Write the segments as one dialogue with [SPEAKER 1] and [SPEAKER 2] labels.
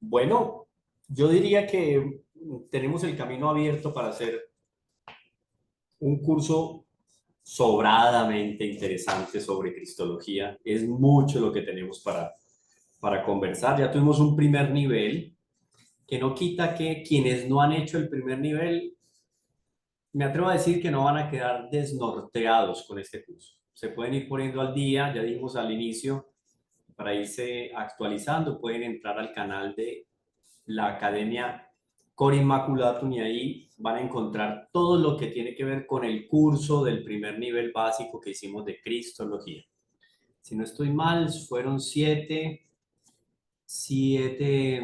[SPEAKER 1] Bueno, yo diría que tenemos el camino abierto para hacer un curso sobradamente interesante sobre Cristología. Es mucho lo que tenemos para conversar. Ya tuvimos un primer nivel, que no quita que quienes no han hecho el primer nivel, me atrevo a decir que no van a quedar desnorteados con este curso. Se pueden ir poniendo al día, ya dijimos al inicio, para irse actualizando, pueden entrar al canal de la Academia Cor Immaculatum y ahí van a encontrar todo lo que tiene que ver con el curso del primer nivel básico que hicimos de Cristología. Si no estoy mal, fueron siete, siete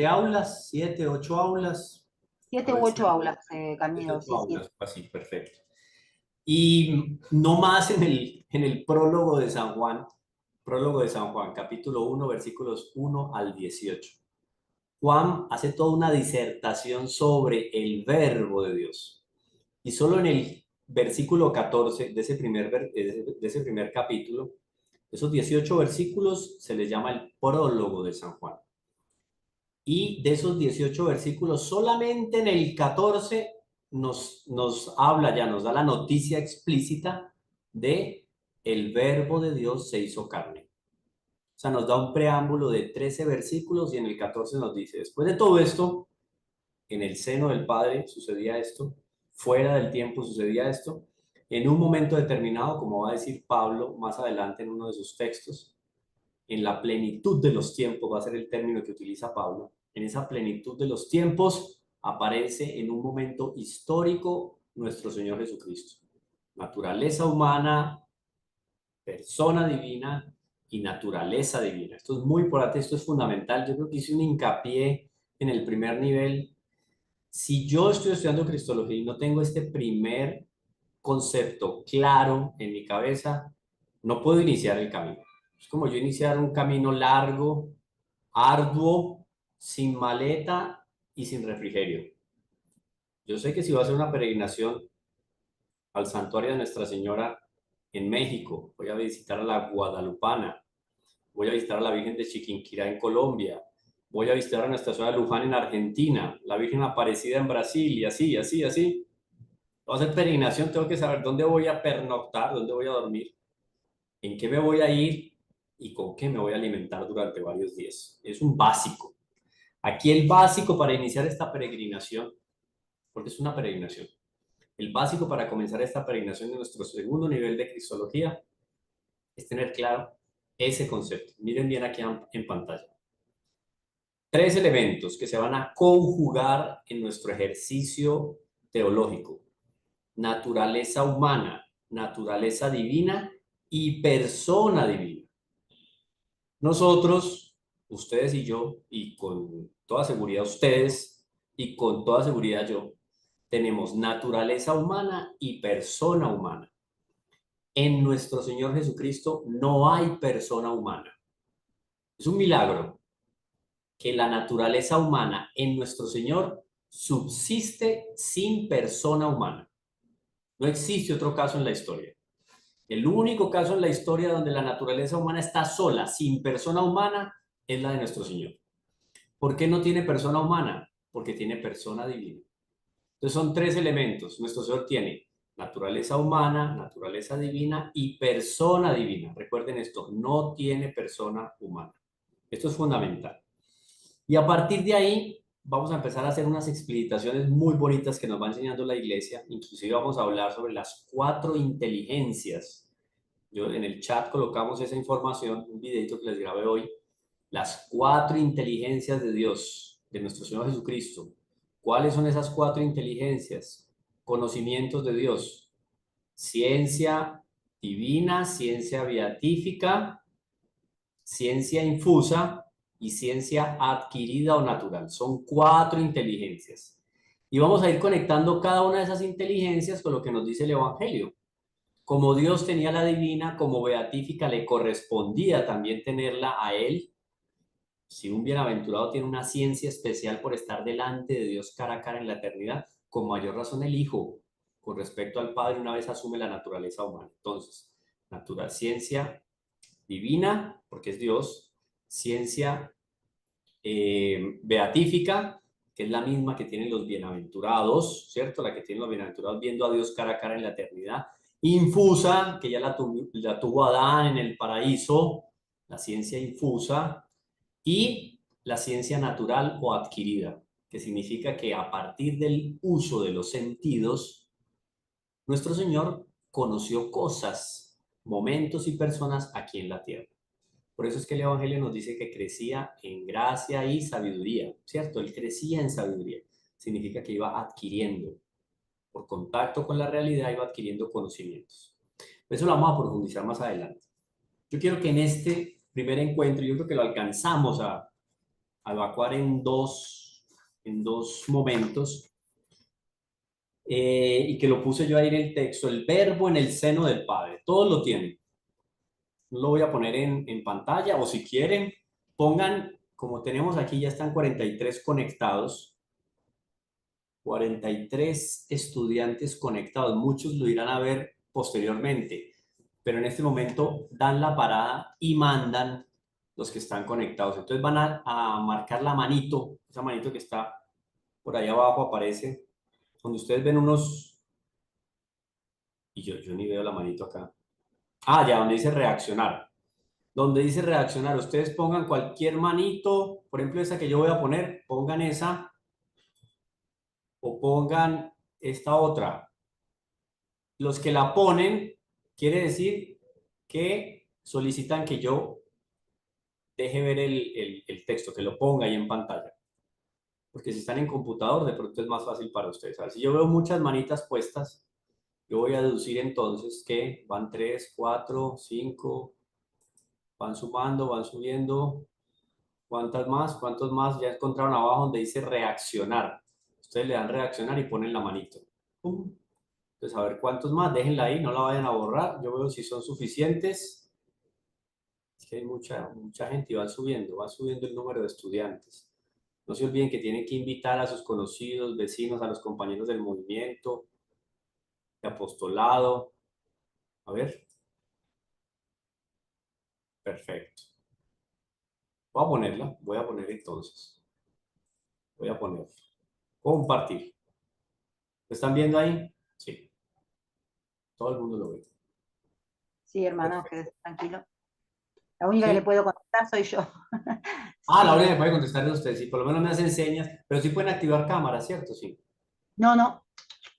[SPEAKER 1] aulas, siete, ocho aulas. A
[SPEAKER 2] Siete u
[SPEAKER 1] ver si
[SPEAKER 2] ocho aulas,
[SPEAKER 1] siete,
[SPEAKER 2] Camilo,
[SPEAKER 1] ocho
[SPEAKER 2] sí, sí.
[SPEAKER 1] aulas, así, perfecto. Y no más en el prólogo de San Juan, capítulo 1, versículos 1 al 18. Juan hace toda una disertación sobre el verbo de Dios. Y solo en el versículo 14 de ese primer capítulo, esos 18 versículos se les llama el prólogo de San Juan. Y de esos 18 versículos, solamente en el 14 nos habla, ya nos da la noticia explícita de el verbo de Dios se hizo carne. O sea, nos da un preámbulo de 13 versículos y en el 14 nos dice, después de todo esto, en el seno del Padre sucedía esto, fuera del tiempo sucedía esto, en un momento determinado, como va a decir Pablo más adelante en uno de sus textos, en la plenitud de los tiempos, va a ser el término que utiliza Pablo, en esa plenitud de los tiempos aparece en un momento histórico nuestro Señor Jesucristo. Naturaleza humana, persona divina y naturaleza divina. Esto es muy importante, esto es fundamental. Yo creo que hice un hincapié en el primer nivel. Si yo estoy estudiando Cristología y no tengo este primer concepto claro en mi cabeza, no puedo iniciar el camino. Es como yo iniciar un camino largo, arduo, sin maleta y sin refrigerio. Yo sé que si voy a hacer una peregrinación al santuario de Nuestra Señora en México, voy a visitar a la Guadalupana, voy a visitar a la Virgen de Chiquinquirá en Colombia, voy a visitar a Nuestra Señora de Luján en Argentina, la Virgen Aparecida en Brasil y así, así, así. Voy a hacer peregrinación, tengo que saber dónde voy a pernoctar, dónde voy a dormir, en qué me voy a ir y con qué me voy a alimentar durante varios días. Es un básico. Aquí el básico para iniciar esta peregrinación, porque es una peregrinación, el básico para comenzar esta peregrinación de nuestro segundo nivel de Cristología es tener claro ese concepto. Miren bien aquí en pantalla. Tres elementos que se van a conjugar en nuestro ejercicio teológico: naturaleza humana, naturaleza divina y persona divina. Nosotros, ustedes y yo, y con toda seguridad ustedes, y con toda seguridad yo, tenemos naturaleza humana y persona humana. En nuestro Señor Jesucristo no hay persona humana. Es un milagro que la naturaleza humana en nuestro Señor subsiste sin persona humana. No existe otro caso en la historia. El único caso en la historia donde la naturaleza humana está sola, sin persona humana, es la de nuestro Señor. ¿Por qué no tiene persona humana? Porque tiene persona divina. Entonces son tres elementos. Nuestro Señor tiene naturaleza humana, naturaleza divina y persona divina. Recuerden esto, no tiene persona humana. Esto es fundamental. Y a partir de ahí vamos a empezar a hacer unas explicaciones muy bonitas que nos va enseñando la iglesia. Inclusive vamos a hablar sobre las cuatro inteligencias. Yo en el chat colocamos esa información, un videito que les grabé hoy. Las cuatro inteligencias de Dios, de nuestro Señor Jesucristo. ¿Cuáles son esas cuatro inteligencias? Conocimientos de Dios, ciencia divina, ciencia beatífica, ciencia infusa y ciencia adquirida o natural. Son cuatro inteligencias. Y vamos a ir conectando cada una de esas inteligencias con lo que nos dice el Evangelio. Como Dios tenía la divina, como beatífica le correspondía también tenerla a él. Si un bienaventurado tiene una ciencia especial por estar delante de Dios cara a cara en la eternidad, con mayor razón el Hijo, con respecto al Padre, una vez asume la naturaleza humana. Entonces, ciencia divina, porque es Dios, ciencia beatífica, que es la misma que tienen los bienaventurados, ¿cierto? La que tienen los bienaventurados viendo a Dios cara a cara en la eternidad. Infusa, que ya la tuvo Adán en el paraíso, la ciencia infusa, y la ciencia natural o adquirida, que significa que a partir del uso de los sentidos, nuestro Señor conoció cosas, momentos y personas aquí en la tierra. Por eso es que el Evangelio nos dice que crecía en gracia y sabiduría, ¿cierto? Él crecía en sabiduría. Significa que iba adquiriendo, por contacto con la realidad, iba adquiriendo conocimientos. Eso lo vamos a profundizar más adelante. Yo quiero que en este primer encuentro, yo creo que lo alcanzamos a evacuar en dos momentos, y que lo puse yo ahí en el texto, el verbo en el seno del Padre. Todos lo tienen. No lo voy a poner en pantalla, o si quieren, pongan, como tenemos aquí, ya están 43 conectados, 43 estudiantes conectados. Muchos lo irán a ver posteriormente, pero en este momento dan la parada y mandan los que están conectados. Entonces van a marcar la manito, esa manito que está por ahí abajo aparece, donde ustedes ven unos, y yo ni veo la manito acá. Ah, ya, donde dice reaccionar. Donde dice reaccionar, ustedes pongan cualquier manito, por ejemplo esa que yo voy a poner, pongan esa o pongan esta otra. Los que la ponen, quiere decir que solicitan que yo deje ver el texto, que lo ponga ahí en pantalla. Porque si están en computador, de pronto es más fácil para ustedes. A ver, si yo veo muchas manitas puestas, yo voy a deducir entonces que van 3, 4, 5, van sumando, van subiendo. ¿Cuántas más? ¿Cuántos más? Ya encontraron abajo donde dice reaccionar. Ustedes le dan reaccionar y ponen la manito. ¡Pum! Entonces, a ver cuántos más. Déjenla ahí, no la vayan a borrar. Yo veo si son suficientes. Es que hay mucha gente y va subiendo el número de estudiantes. No se olviden que tienen que invitar a sus conocidos, vecinos, a los compañeros del movimiento, de apostolado. A ver, perfecto. Voy a poner entonces. Voy a poner. Compartir. ¿Lo están viendo ahí? Sí, todo el mundo lo ve.
[SPEAKER 2] Sí, hermano,
[SPEAKER 1] Perfecto.
[SPEAKER 2] quédese tranquilo. La única que le
[SPEAKER 1] ¿Sí?
[SPEAKER 2] puedo contestar soy yo.
[SPEAKER 1] Ah, la
[SPEAKER 2] Sí.
[SPEAKER 1] única que puede contestar es usted. Sí, por lo menos me hacen señas, pero sí pueden activar cámara, ¿cierto? Sí.
[SPEAKER 2] No, no,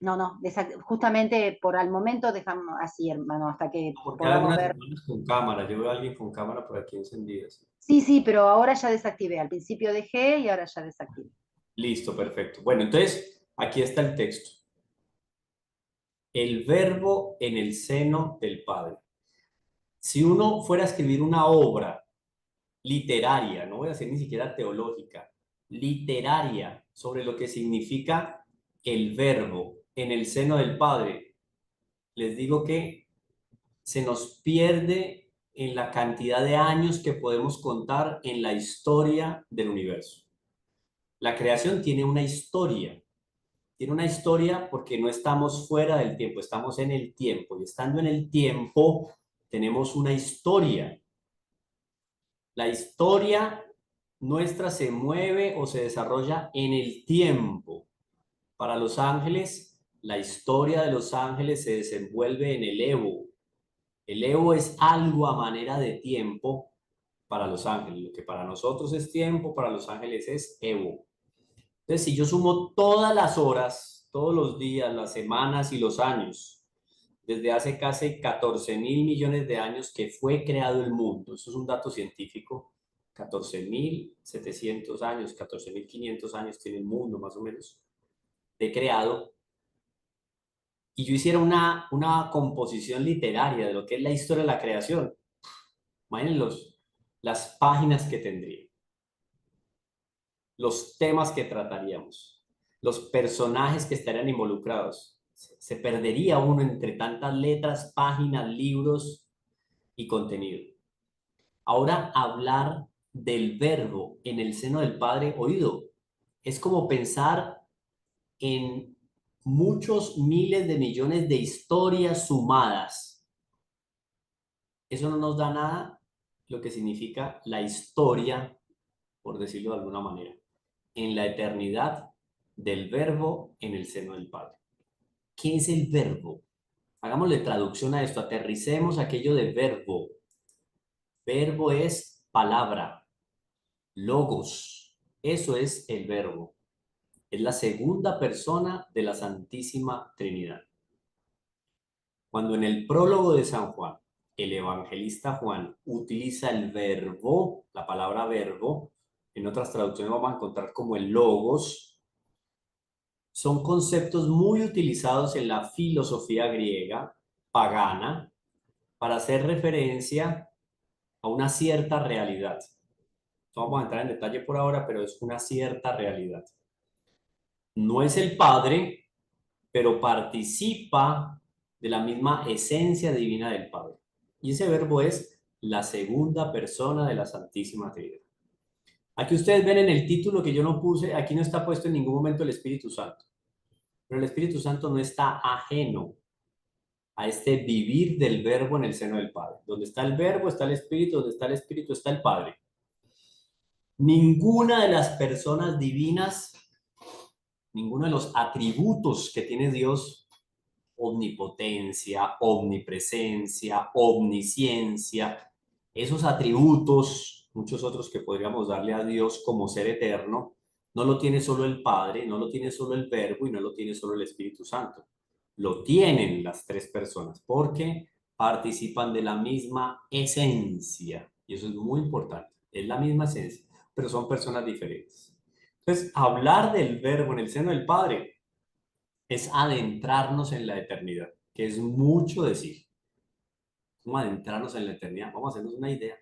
[SPEAKER 2] no, no. Justamente por al momento dejamos así, hermano, hasta que
[SPEAKER 1] Porque hay
[SPEAKER 2] podamos
[SPEAKER 1] algunas
[SPEAKER 2] ver.
[SPEAKER 1] personas con cámara. Yo veo a alguien con cámara por aquí encendida. Sí.
[SPEAKER 2] Sí, sí, pero ahora ya desactivé. Al principio dejé y ahora ya desactivé.
[SPEAKER 1] Listo, perfecto. Bueno, entonces, aquí está el texto. El verbo en el seno del Padre. Si uno fuera a escribir una obra literaria, no voy a decir ni siquiera teológica, literaria, sobre lo que significa el verbo en el seno del Padre, les digo que se nos pierde en la cantidad de años que podemos contar en la historia del universo. La creación tiene una historia porque no estamos fuera del tiempo, estamos en el tiempo y estando en el tiempo tenemos una historia. La historia nuestra se mueve o se desarrolla en el tiempo. Para los ángeles, la historia de los ángeles se desenvuelve en el Evo. El Evo es algo a manera de tiempo para los ángeles. Lo que para nosotros es tiempo, para los ángeles es Evo. Entonces, si yo sumo todas las horas, todos los días, las semanas y los años, desde hace casi 14.000 millones de años que fue creado el mundo, eso es un dato científico, 14.700 años, 14.500 años tiene el mundo más o menos de creado, y yo hiciera una composición literaria de lo que es la historia de la creación, imaginen las páginas que tendría, los temas que trataríamos, los personajes que estarían involucrados. Se perdería uno entre tantas letras, páginas, libros y contenido. Ahora hablar del verbo en el seno del Padre oído es como pensar en muchos miles de millones de historias sumadas. Eso no nos da nada lo que significa la historia por decirlo de alguna manera, en la eternidad del Verbo en el seno del Padre. ¿Qué es el verbo? Hagámosle traducción a esto, aterricemos aquello de verbo. Verbo es palabra, logos. Eso es el verbo. Es la segunda persona de la Santísima Trinidad. Cuando en el prólogo de San Juan, el evangelista Juan utiliza el verbo, la palabra verbo, en otras traducciones vamos a encontrar como el logos, son conceptos muy utilizados en la filosofía griega pagana para hacer referencia a una cierta realidad. No vamos a entrar en detalle por ahora, pero es una cierta realidad. No es el Padre, pero participa de la misma esencia divina del Padre. Y ese verbo es la segunda persona de la Santísima Trinidad. Aquí ustedes ven en el título que yo no puse, aquí no está puesto en ningún momento el Espíritu Santo. Pero el Espíritu Santo no está ajeno a este vivir del verbo en el seno del Padre. Donde está el verbo, está el Espíritu, donde está el Espíritu, está el Padre. Ninguna de las personas divinas, ninguno de los atributos que tiene Dios, omnipotencia, omnipresencia, omnisciencia, esos atributos, muchos otros que podríamos darle a Dios como ser eterno, no lo tiene solo el Padre, no lo tiene solo el Verbo y no lo tiene solo el Espíritu Santo. Lo tienen las tres personas porque participan de la misma esencia. Y eso es muy importante. Es la misma esencia, pero son personas diferentes. Entonces, hablar del Verbo en el seno del Padre es adentrarnos en la eternidad, que es mucho decir. Vamos a adentrarnos en la eternidad. Vamos a hacernos una idea.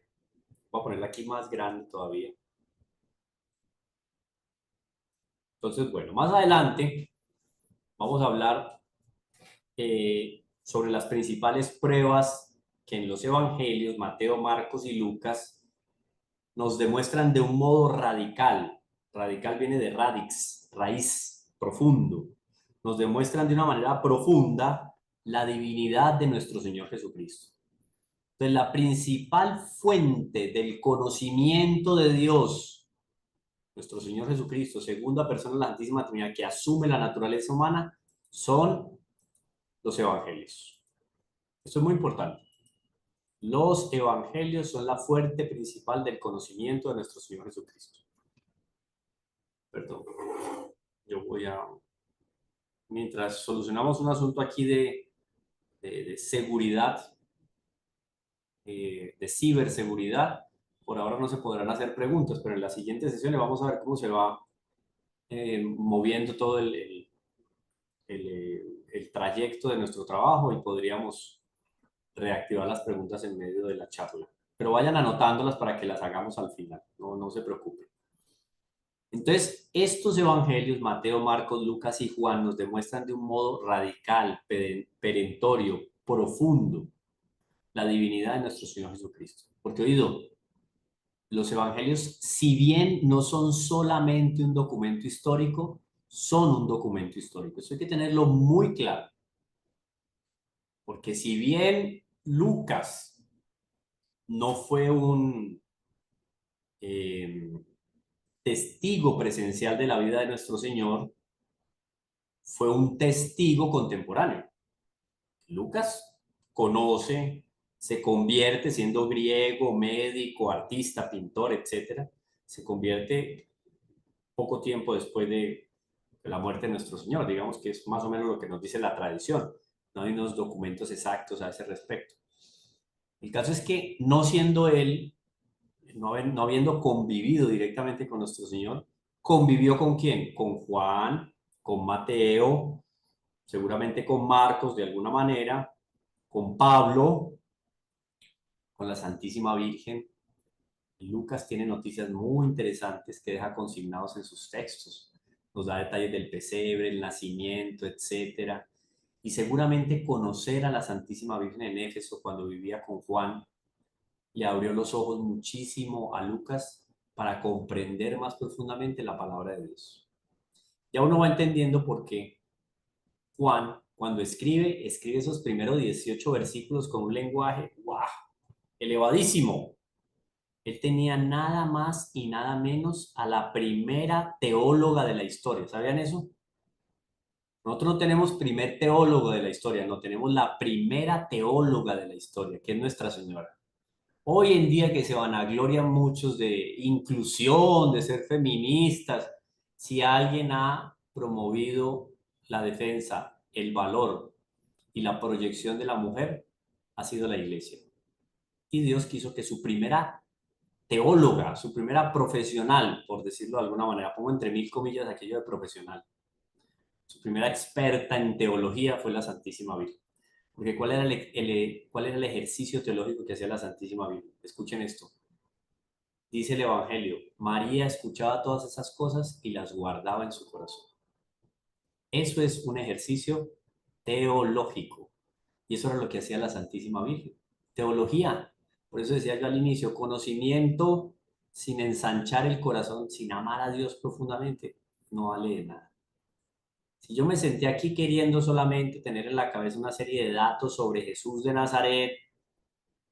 [SPEAKER 1] Voy a ponerla aquí más grande todavía. Entonces, bueno, más adelante vamos a hablar sobre las principales pruebas que en los evangelios, Mateo, Marcos y Lucas, nos demuestran de un modo radical. Radical viene de radix, raíz, profundo. Nos demuestran de una manera profunda la divinidad de nuestro Señor Jesucristo. Entonces, la principal fuente del conocimiento de Dios, nuestro Señor Jesucristo, segunda persona de la Santísima Trinidad, que asume la naturaleza humana, son los evangelios. Esto es muy importante. Los evangelios son la fuente principal del conocimiento de nuestro Señor Jesucristo. Perdón, yo voy a... Mientras solucionamos un asunto aquí de seguridad, de ciberseguridad, por ahora no se podrán hacer preguntas, pero en la siguiente sesión vamos a ver cómo se va moviendo todo el trayecto de nuestro trabajo y podríamos reactivar las preguntas en medio de la charla. Pero vayan anotándolas para que las hagamos al final, no se preocupen. Entonces, estos evangelios, Mateo, Marcos, Lucas y Juan, nos demuestran de un modo radical, perentorio, profundo, la divinidad de nuestro Señor Jesucristo. Porque, oído, los evangelios, si bien no son solamente un documento histórico, son un documento histórico. Eso hay que tenerlo muy claro. Porque si bien Lucas no fue un testigo presencial de la vida de nuestro Señor, fue un testigo contemporáneo. Lucas conoce, se convierte siendo griego, médico, artista, pintor, etcétera, se convierte poco tiempo después de la muerte de nuestro Señor, digamos que es más o menos lo que nos dice la tradición, no hay unos documentos exactos a ese respecto. El caso es que no siendo él, no habiendo convivido directamente con nuestro Señor, ¿convivió con quién? Con Juan, con Mateo, seguramente con Marcos de alguna manera, con Pablo, con la Santísima Virgen. Y Lucas tiene noticias muy interesantes que deja consignados en sus textos. Nos da detalles del pesebre, el nacimiento, etcétera. Y seguramente conocer a la Santísima Virgen en Éfeso cuando vivía con Juan le abrió los ojos muchísimo a Lucas para comprender más profundamente la palabra de Dios. Ya uno va entendiendo por qué Juan, cuando escribe esos primeros 18 versículos con un lenguaje, ¡wow!, elevadísimo. Él tenía nada más y nada menos a la primera teóloga de la historia. ¿Sabían eso? Nosotros no tenemos primer teólogo de la historia, no, tenemos la primera teóloga de la historia, que es Nuestra Señora. Hoy en día que se vanaglorian muchos de inclusión, de ser feministas, si alguien ha promovido la defensa, el valor y la proyección de la mujer, ha sido la Iglesia. Y Dios quiso que su primera teóloga, su primera profesional, por decirlo de alguna manera, pongo entre mil comillas aquello de profesional, su primera experta en teología fue la Santísima Virgen. Porque ¿cuál era el ejercicio teológico que hacía la Santísima Virgen? Escuchen esto. Dice el Evangelio, María escuchaba todas esas cosas y las guardaba en su corazón. Eso es un ejercicio teológico. Y eso era lo que hacía la Santísima Virgen. Teología. Por eso decía yo al inicio, conocimiento sin ensanchar el corazón, sin amar a Dios profundamente, no vale de nada. Si yo me senté aquí queriendo solamente tener en la cabeza una serie de datos sobre Jesús de Nazaret,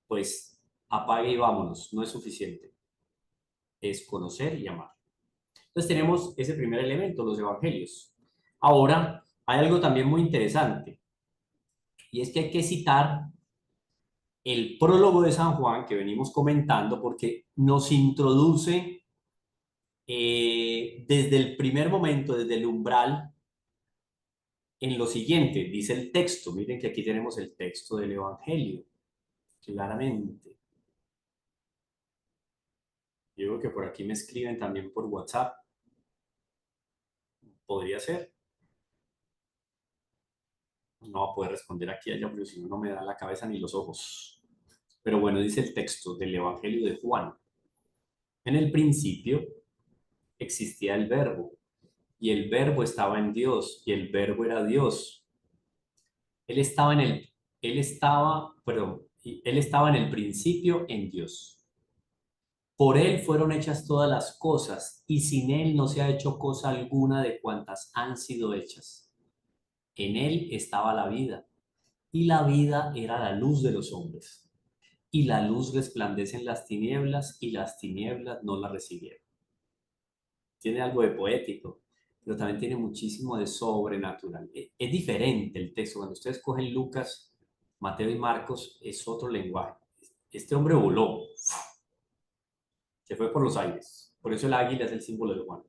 [SPEAKER 1] pues apague y vámonos, no es suficiente. Es conocer y amar. Entonces tenemos ese primer elemento, los evangelios. Ahora, hay algo también muy interesante, y es que hay que citar el prólogo de San Juan que venimos comentando porque nos introduce desde el primer momento, desde el umbral, en lo siguiente, dice el texto. Miren que aquí tenemos el texto del Evangelio, claramente. Yo creo que por aquí me escriben también por WhatsApp. Podría ser. No va a poder responder aquí allá, pero si no, no me da la cabeza ni los ojos. Pero bueno, dice el texto del Evangelio de Juan. En el principio existía el Verbo, y el Verbo estaba en Dios, y el Verbo era Dios. Él estaba en el, él estaba en el principio en Dios. Por él fueron hechas todas las cosas, y sin él no se ha hecho cosa alguna de cuantas han sido hechas. En él estaba la vida, y la vida era la luz de los hombres. Y la luz resplandece en las tinieblas, y las tinieblas no la recibieron. Tiene algo de poético, pero también tiene muchísimo de sobrenatural. Es diferente el texto. Cuando ustedes cogen Lucas, Mateo y Marcos, es otro lenguaje. Este hombre voló, se fue por los aires. Por eso el águila es el símbolo de Juan.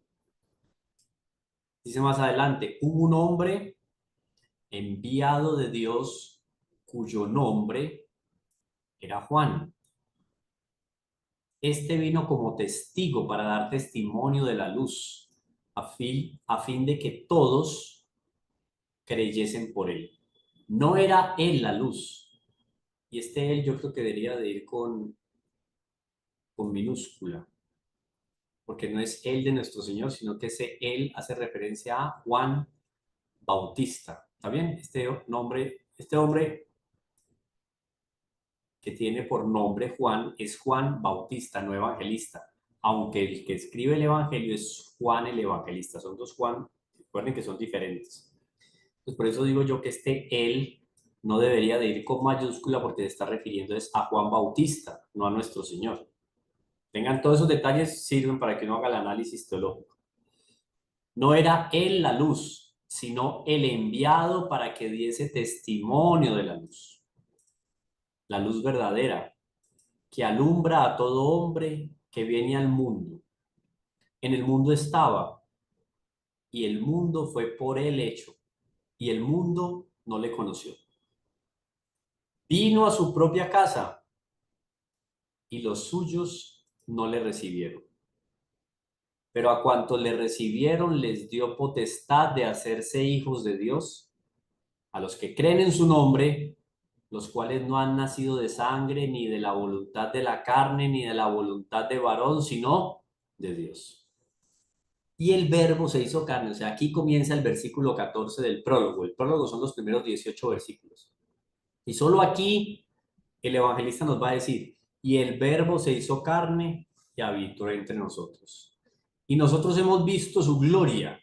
[SPEAKER 1] Dice más adelante, hubo un hombre enviado de Dios cuyo nombre era Juan. Este vino como testigo para dar testimonio de la luz, a fin de que todos creyesen por él. No era él la luz. Y este él yo creo que debería de ir con minúscula, porque no es él de nuestro Señor, sino que ese él hace referencia a Juan Bautista. ¿Está bien? Este hombre que tiene por nombre Juan es Juan Bautista, no evangelista. Aunque el que escribe el evangelio es Juan el evangelista. Son dos Juan, recuerden que son diferentes. Pues por eso digo yo que este él no debería de ir con mayúscula porque se está refiriendo es a Juan Bautista, no a nuestro Señor. Tengan todos esos detalles, sirven para que uno haga el análisis teológico. No era él la luz, sino el enviado para que diese testimonio de la luz verdadera, que alumbra a todo hombre que viene al mundo. En el mundo estaba, y el mundo fue por él hecho, y el mundo no le conoció. Vino a su propia casa, y los suyos no le recibieron. Pero a cuantos le recibieron les dio potestad de hacerse hijos de Dios, a los que creen en su nombre, los cuales no han nacido de sangre, ni de la voluntad de la carne, ni de la voluntad de varón, sino de Dios. Y el verbo se hizo carne. O sea, aquí comienza el versículo 14 del prólogo. El prólogo son los primeros 18 versículos. Y solo aquí el evangelista nos va a decir, y el verbo se hizo carne y habitó entre nosotros. Y nosotros hemos visto su gloria,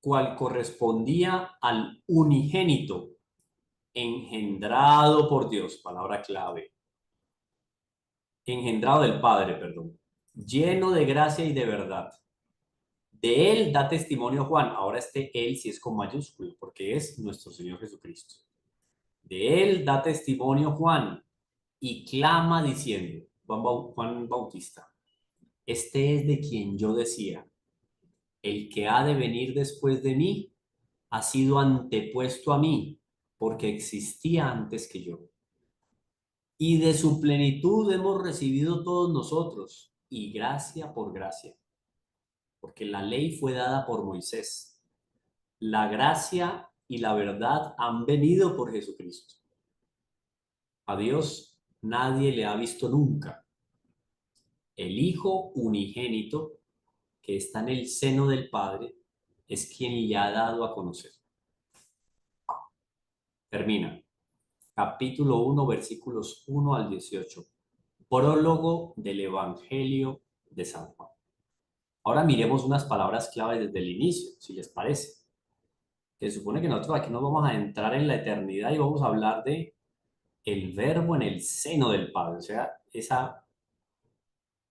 [SPEAKER 1] cual correspondía al unigénito, engendrado por Dios, palabra clave, engendrado del Padre, perdón, lleno de gracia y de verdad. De él da testimonio Juan. Ahora este él sí es con mayúscula, porque es nuestro Señor Jesucristo. De él da testimonio Juan y clama diciendo, Juan Bautista, este es de quien yo decía, el que ha de venir después de mí ha sido antepuesto a mí, porque existía antes que yo. Y de su plenitud hemos recibido todos nosotros, y gracia por gracia, porque la ley fue dada por Moisés. La gracia y la verdad han venido por Jesucristo. A Dios nadie le ha visto nunca. El Hijo unigénito, que está en el seno del Padre, es quien le ha dado a conocer. Termina. Capítulo 1, versículos 1 al 18. Prólogo del Evangelio de San Juan. Ahora miremos unas palabras clave desde el inicio, si les parece. Se supone que nosotros aquí nos vamos a entrar en la eternidad y vamos a hablar de el verbo en el seno del Padre, o sea,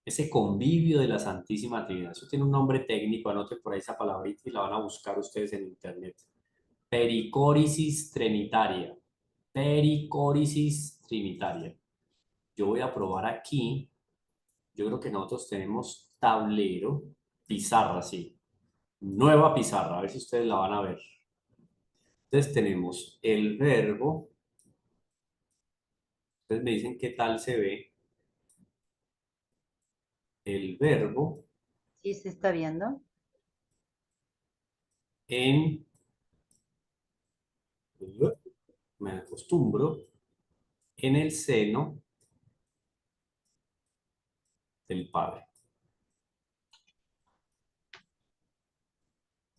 [SPEAKER 1] ese convivio de la Santísima Trinidad. Eso tiene un nombre técnico, anoten por ahí esa palabrita y la van a buscar ustedes en internet. Pericórisis trinitaria. Pericórisis trinitaria. Yo voy a probar aquí. Yo creo que nosotros tenemos tablero, pizarra, sí. Nueva pizarra, a ver si ustedes la van a ver. Entonces tenemos el verbo. Ustedes me dicen qué tal se ve el verbo
[SPEAKER 2] Sí, se está viendo.
[SPEAKER 1] en, me acostumbro, en el seno del Padre.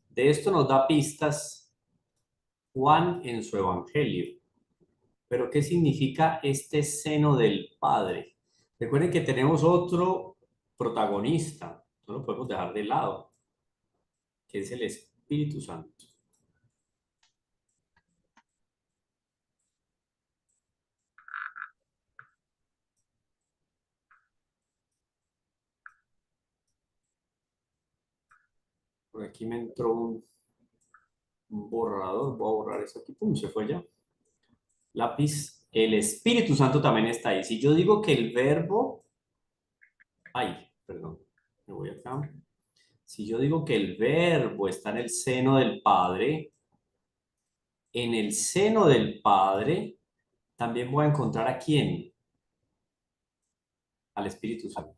[SPEAKER 1] De esto nos da pistas Juan en su Evangelio. Pero ¿qué significa este seno del Padre? Recuerden que tenemos otro protagonista, no lo podemos dejar de lado, que es el Espíritu Santo. Por aquí me entró un borrador, voy a borrar eso aquí, pum, se fue ya. Lápiz, el Espíritu Santo también está ahí. Si yo digo que el verbo, ay, perdón, me voy acá. Si yo digo que el verbo está en el seno del Padre, en el seno del Padre también voy a encontrar a quién, al Espíritu Santo.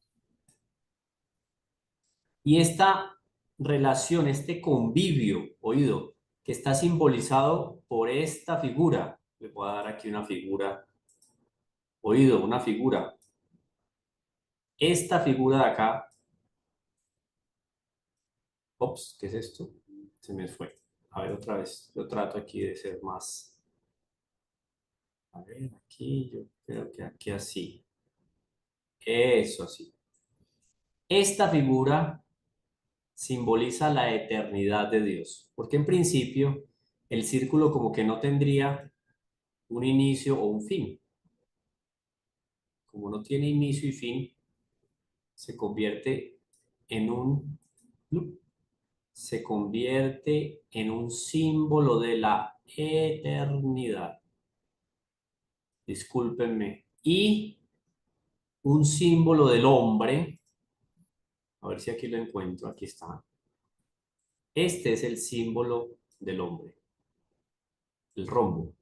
[SPEAKER 1] Y esta relación, este convivio, oído, que está simbolizado por esta figura, le voy a dar aquí una figura, oído, una figura. Esta figura de acá, ops, ¿qué es esto? Se me fue. A ver, otra vez, yo trato aquí de ser más, a ver, aquí, yo creo que aquí así. Eso así. Esta figura simboliza la eternidad de Dios, porque en principio el círculo como que no tendría un inicio o un fin. Como no tiene inicio y fin, se convierte en un se convierte en un símbolo de la eternidad. Discúlpenme. Y un símbolo del hombre. A ver si aquí lo encuentro. Aquí está. Este es el símbolo del hombre, el rombo.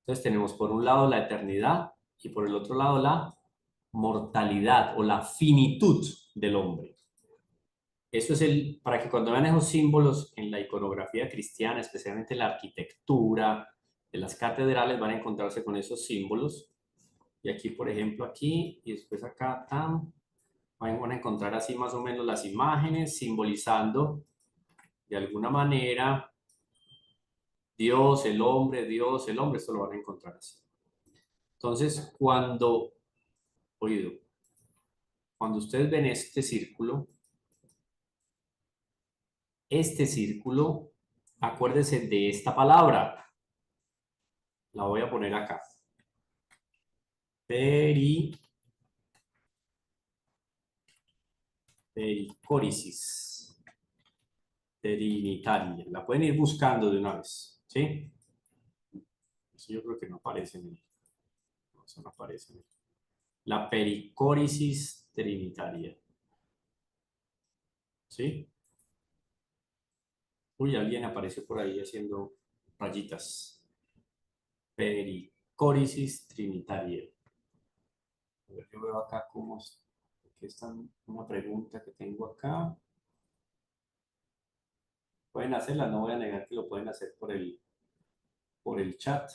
[SPEAKER 1] Entonces tenemos por un lado la eternidad y por el otro lado la mortalidad o la finitud del hombre. Eso es para que cuando vean esos símbolos en la iconografía cristiana, especialmente en la arquitectura de las catedrales, van a encontrarse con esos símbolos. Y aquí, por ejemplo, aquí y después acá, van a encontrar así más o menos las imágenes simbolizando de alguna manera Dios, el hombre, Dios, el hombre, esto lo van a encontrar así. Entonces, oído, cuando ustedes ven este círculo, acuérdense de esta palabra. La voy a poner acá. Pericórisis. Pericórisis trinitaria. La pueden ir buscando de una vez, ¿sí? Eso yo creo que no aparece en el... No, eso no aparece en el... La pericórisis trinitaria. ¿Sí? Uy, alguien apareció por ahí haciendo rayitas. Pericórisis trinitaria. A ver, yo veo acá cómo... Aquí está una pregunta que tengo acá. Pueden hacerla, no voy a negar que lo pueden hacer por el chat.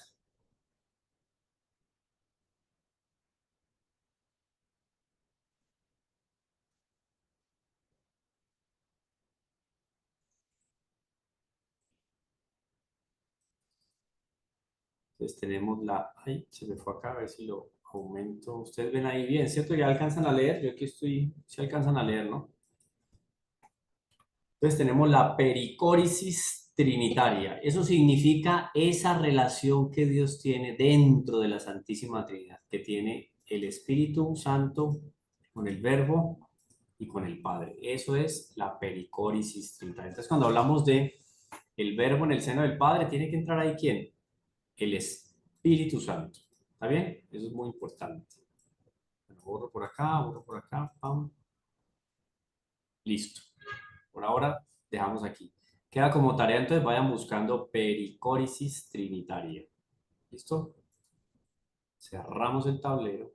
[SPEAKER 1] Entonces tenemos la... Ay, se me fue acá, a ver si lo aumento. Ustedes ven ahí bien, ¿cierto? ¿Ya alcanzan a leer? Yo aquí estoy... Sí alcanzan a leer, ¿no? Entonces tenemos la pericórisis trinitaria. Eso significa esa relación que Dios tiene dentro de la Santísima Trinidad, que tiene el Espíritu Santo con el Verbo y con el Padre. Eso es la pericórisis trinitaria. Entonces cuando hablamos de el Verbo en el seno del Padre, tiene que entrar ahí ¿quién? El Espíritu Santo. ¿Está bien? Eso es muy importante. Bueno, borro por acá, pam. Listo. Por ahora dejamos aquí. Queda como tarea, entonces vayan buscando pericórisis trinitaria. ¿Listo? Cerramos el tablero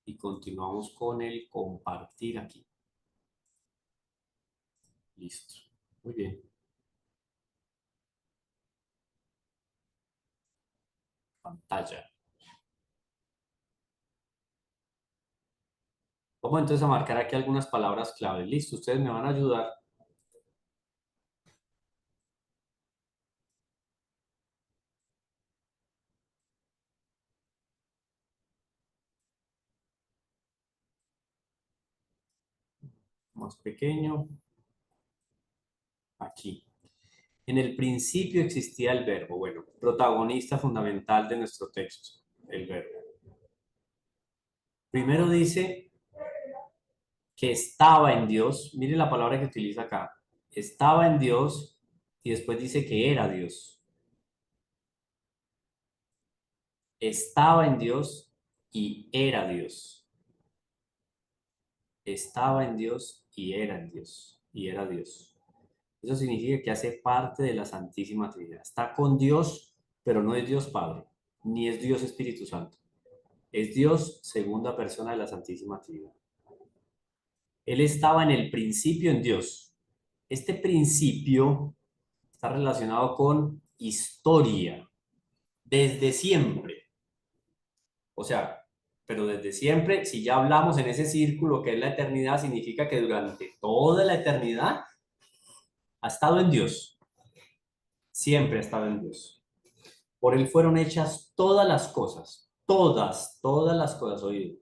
[SPEAKER 1] y continuamos con el compartir aquí. Listo. Muy bien. Pantalla. Vamos entonces a marcar aquí algunas palabras clave. Listo, ustedes me van a ayudar. Más pequeño. Aquí. En el principio existía el verbo. Bueno, protagonista fundamental de nuestro texto, el verbo. Primero dice que estaba en Dios. Mire la palabra que utiliza acá. Estaba en Dios y después dice que era Dios. Estaba en Dios y era Dios. Estaba en Dios y era en Dios. Y era Dios. Eso significa que hace parte de la Santísima Trinidad. Está con Dios, pero no es Dios Padre, ni es Dios Espíritu Santo. Es Dios segunda persona de la Santísima Trinidad. Él estaba en el principio en Dios. Este principio está relacionado con historia, desde siempre. O sea, pero desde siempre, si ya hablamos en ese círculo que es la eternidad, significa que durante toda la eternidad ha estado en Dios. Siempre ha estado en Dios. Por él fueron hechas todas las cosas. Todas las cosas, oído.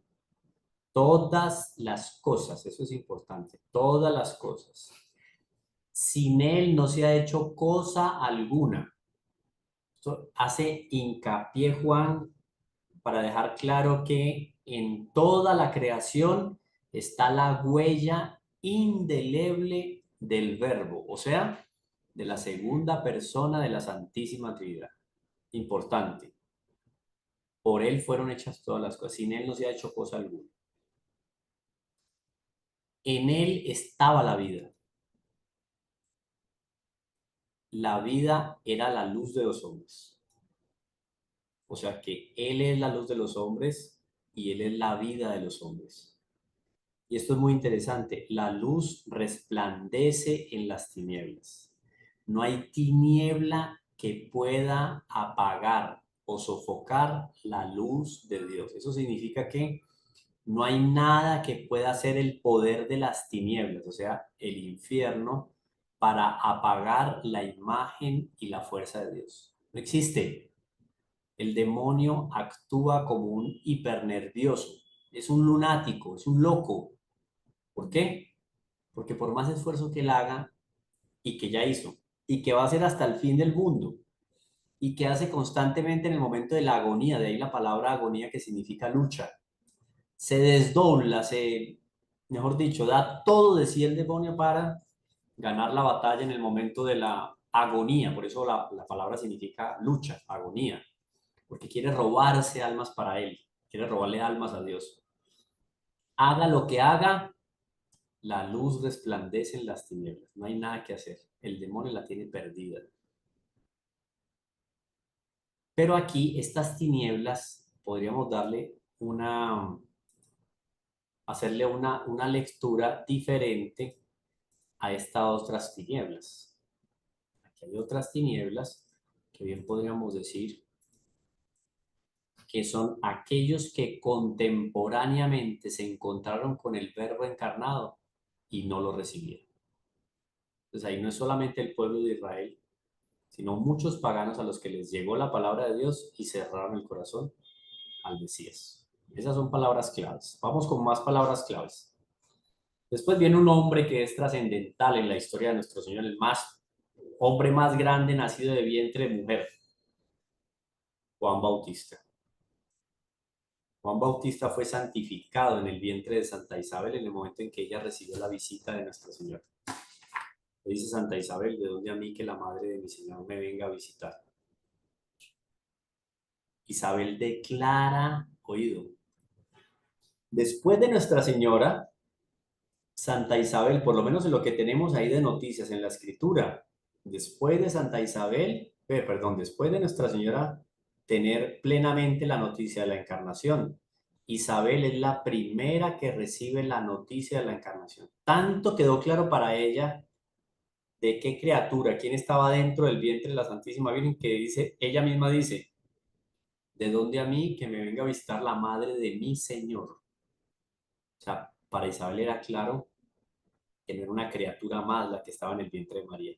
[SPEAKER 1] Todas las cosas, eso es importante. Todas las cosas. Sin él no se ha hecho cosa alguna. Esto hace hincapié Juan para dejar claro que en toda la creación está la huella indeleble del Verbo, o sea, de la segunda persona de la Santísima Trinidad. Importante. Por él fueron hechas todas las cosas. Sin él no se ha hecho cosa alguna. En él estaba la vida. La vida era la luz de los hombres. O sea que él es la luz de los hombres y él es la vida de los hombres. Y esto es muy interesante. La luz resplandece en las tinieblas. No hay tiniebla que pueda apagar o sofocar la luz de Dios. Eso significa que no hay nada que pueda hacer el poder de las tinieblas, o sea, el infierno, para apagar la imagen y la fuerza de Dios. No existe. El demonio actúa como un hipernervioso. Es un lunático, es un loco. ¿Por qué? Porque por más esfuerzo que él haga y que ya hizo y que va a hacer hasta el fin del mundo y que hace constantemente en el momento de la agonía, de ahí la palabra agonía que significa lucha, se desdobla, mejor dicho, da todo de sí el demonio para ganar la batalla en el momento de la agonía. Por eso la palabra significa lucha, agonía, porque quiere robarse almas para él, quiere robarle almas a Dios. Haga lo que haga, la luz resplandece en las tinieblas. No hay nada que hacer. El demonio la tiene perdida. Pero aquí estas tinieblas podríamos hacerle una lectura diferente a estas otras tinieblas. Aquí hay otras tinieblas que bien podríamos decir que son aquellos que contemporáneamente se encontraron con el Verbo encarnado y no lo recibieron. Entonces ahí no es solamente el pueblo de Israel, sino muchos paganos a los que les llegó la palabra de Dios y cerraron el corazón al Mesías. Esas son palabras claves. Vamos con más palabras claves. Después viene un hombre que es trascendental en la historia de nuestro Señor, el hombre más grande nacido de vientre de mujer, Juan Bautista. Juan Bautista fue santificado en el vientre de Santa Isabel en el momento en que ella recibió la visita de Nuestra Señora. Le dice Santa Isabel, ¿de dónde a mí que la madre de mi Señor me venga a visitar? Isabel declara, oído, después de Nuestra Señora, Santa Isabel, por lo menos en lo que tenemos ahí de noticias en la escritura, después de Santa Isabel, después de Nuestra Señora tener plenamente la noticia de la encarnación, Isabel es la primera que recibe la noticia de la encarnación. Tanto quedó claro para ella de qué criatura, quién estaba dentro del vientre de la Santísima Virgen, que ella misma dice, ¿de dónde a mí que me venga a visitar la madre de mi Señor? O sea, para Isabel era claro que no era una criatura más la que estaba en el vientre de María,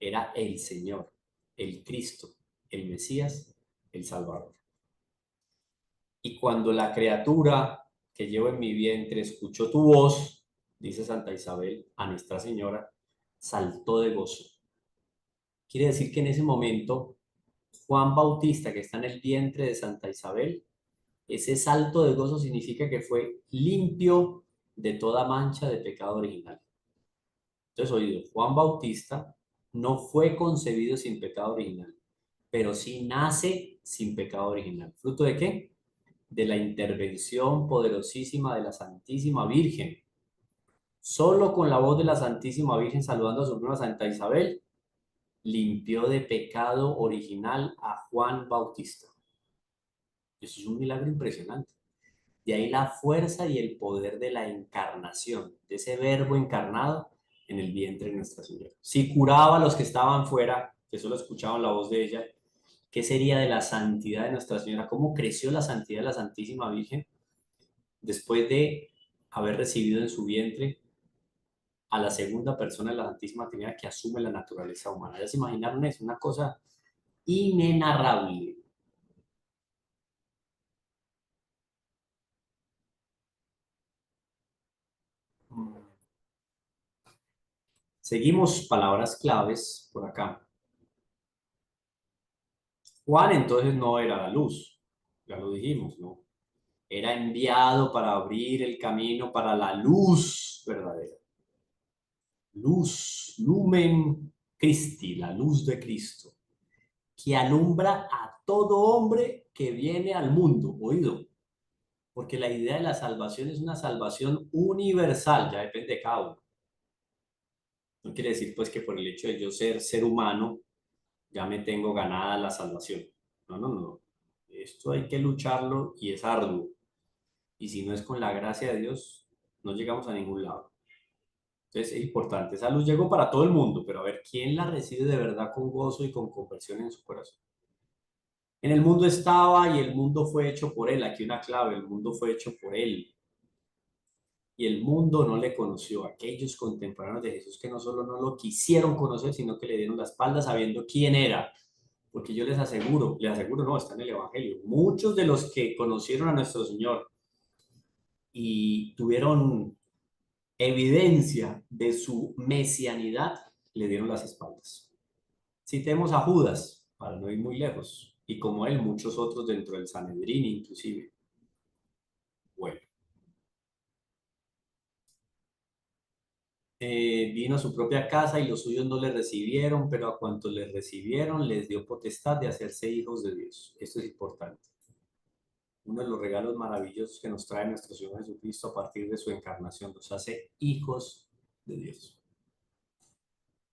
[SPEAKER 1] era el Señor, el Cristo, el Mesías, el Salvador. Y cuando la criatura que llevo en mi vientre escuchó tu voz, dice Santa Isabel a Nuestra Señora, saltó de gozo. Quiere decir que en ese momento, Juan Bautista, que está en el vientre de Santa Isabel, ese salto de gozo significa que fue limpio de toda mancha de pecado original. Entonces, oído, Juan Bautista no fue concebido sin pecado original, pero sí nace sin pecado original. ¿Fruto de qué? De la intervención poderosísima de la Santísima Virgen. Solo con la voz de la Santísima Virgen saludando a su prima Santa Isabel, limpió de pecado original a Juan Bautista. Eso es un milagro impresionante. De ahí la fuerza y el poder de la encarnación, de ese verbo encarnado en el vientre de Nuestra Señora. Si curaba a los que estaban fuera, que solo escuchaban la voz de ella, ¿qué sería de la santidad de Nuestra Señora? ¿Cómo creció la santidad de la Santísima Virgen después de haber recibido en su vientre a la segunda persona de la Santísima Trinidad que asume la naturaleza humana? ¿Ya se imaginaron eso? Una cosa inenarrable. Seguimos palabras claves por acá. Juan entonces no era la luz, ya lo dijimos, ¿no? Era enviado para abrir el camino para la luz verdadera. Luz, lumen Christi, la luz de Cristo, que alumbra a todo hombre que viene al mundo, oído, porque la idea de la salvación es una salvación universal, ya depende de cada uno. No quiere decir pues que por el hecho de yo ser humano, ya me tengo ganada la salvación. No, no, no. Esto hay que lucharlo y es arduo. Y si no es con la gracia de Dios, no llegamos a ningún lado. Entonces es importante. Esa luz llegó para todo el mundo, pero a ver, ¿quién la recibe de verdad con gozo y con conversión en su corazón? En el mundo estaba y el mundo fue hecho por él. Aquí una clave, el mundo fue hecho por él. Y el mundo no le conoció. Aquellos contemporáneos de Jesús que no solo no lo quisieron conocer, sino que le dieron la espalda sabiendo quién era. Porque yo les aseguro, no, está en el Evangelio, muchos de los que conocieron a nuestro Señor y tuvieron evidencia de su mesianidad, le dieron las espaldas. Citemos a Judas, para no ir muy lejos, y como él, muchos otros dentro del Sanedrín inclusive. Bueno, vino a su propia casa y los suyos no le recibieron, pero a cuantos le recibieron les dio potestad de hacerse hijos de Dios. Esto es importante. Uno de los regalos maravillosos que nos trae nuestro Señor Jesucristo a partir de su encarnación, nos hace hijos de Dios.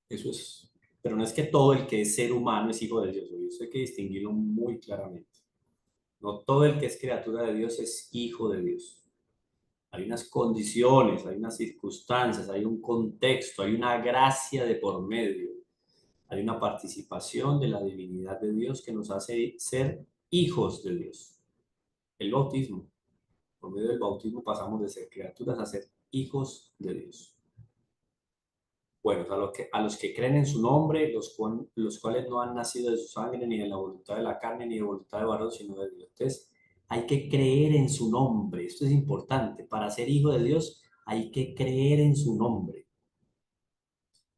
[SPEAKER 1] Eso es, pero no es que todo el que es ser humano es hijo de Dios, eso hay que distinguirlo muy claramente. No todo el que es criatura de Dios es hijo de Dios. Hay unas condiciones, hay unas circunstancias, hay un contexto, hay una gracia de por medio, hay una participación de la divinidad de Dios que nos hace ser hijos de Dios. El bautismo, por medio del bautismo pasamos de ser criaturas a ser hijos de Dios. Bueno, a los que creen en su nombre, los cuales no han nacido de su sangre, ni de la voluntad de la carne, ni de voluntad de varón, sino de Dios. Entonces, hay que creer en su nombre. Esto es importante. Para ser hijo de Dios, hay que creer en su nombre.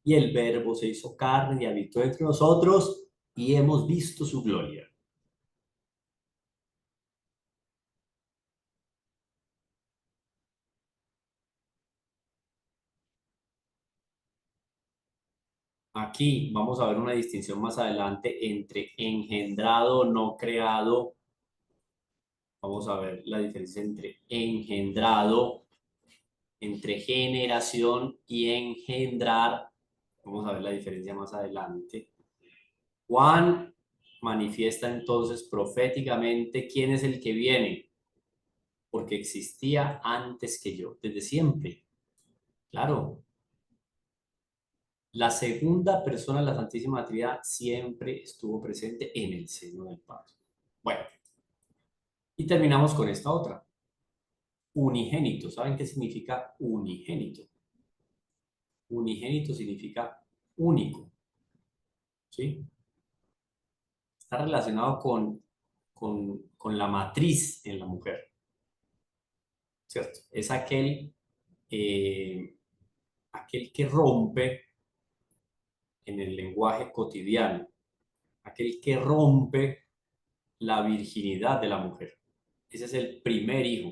[SPEAKER 1] Y el Verbo se hizo carne y habitó entre nosotros y hemos visto su gloria. Aquí vamos a ver una distinción más adelante entre engendrado, no creado. Vamos a ver la diferencia entre engendrado, entre generación y engendrar. Vamos a ver la diferencia más adelante. Juan manifiesta entonces proféticamente quién es el que viene, porque existía antes que yo, desde siempre. Claro, la segunda persona de la Santísima Trinidad siempre estuvo presente en el seno del Padre. Bueno, y terminamos con esta otra. Unigénito. ¿Saben qué significa unigénito? Unigénito significa único. ¿Sí? Está relacionado con la matriz en la mujer. ¿Cierto? Es aquel que rompe en el lenguaje cotidiano, aquel que rompe la virginidad de la mujer. Ese es el primer hijo.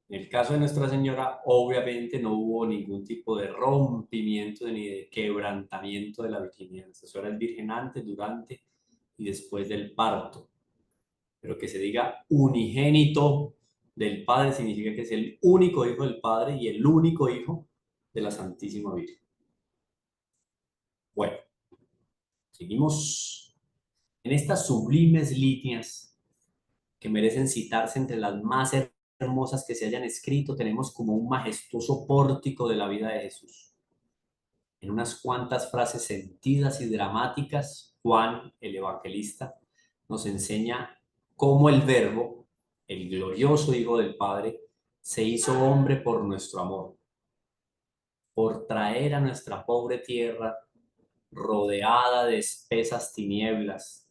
[SPEAKER 1] En el caso de Nuestra Señora, obviamente no hubo ningún tipo de rompimiento ni de quebrantamiento de la virginidad. Eso era el virgen antes, durante y después del parto. Pero que se diga unigénito del Padre significa que es el único hijo del Padre y el único hijo de la Santísima Virgen. Bueno, seguimos en estas sublimes líneas que merecen citarse entre las más hermosas que se hayan escrito. Tenemos como un majestuoso pórtico de la vida de Jesús. En unas cuantas frases sentidas y dramáticas, Juan, el evangelista, nos enseña cómo el Verbo, el glorioso Hijo del Padre, se hizo hombre por nuestro amor, por traer a nuestra pobre tierra, rodeada de espesas tinieblas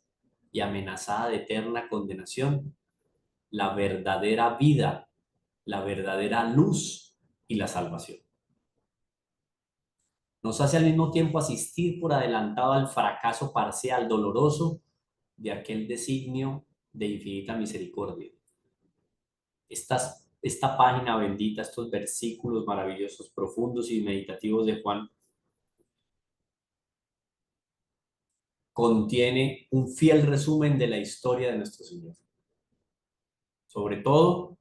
[SPEAKER 1] y amenazada de eterna condenación, la verdadera vida, la verdadera luz y la salvación. Nos hace al mismo tiempo asistir por adelantado al fracaso parcial, doloroso, de aquel designio de infinita misericordia. Esta página bendita, estos versículos maravillosos, profundos y meditativos de Juan, contiene un fiel resumen de la historia de nuestro Señor. Sobre todo,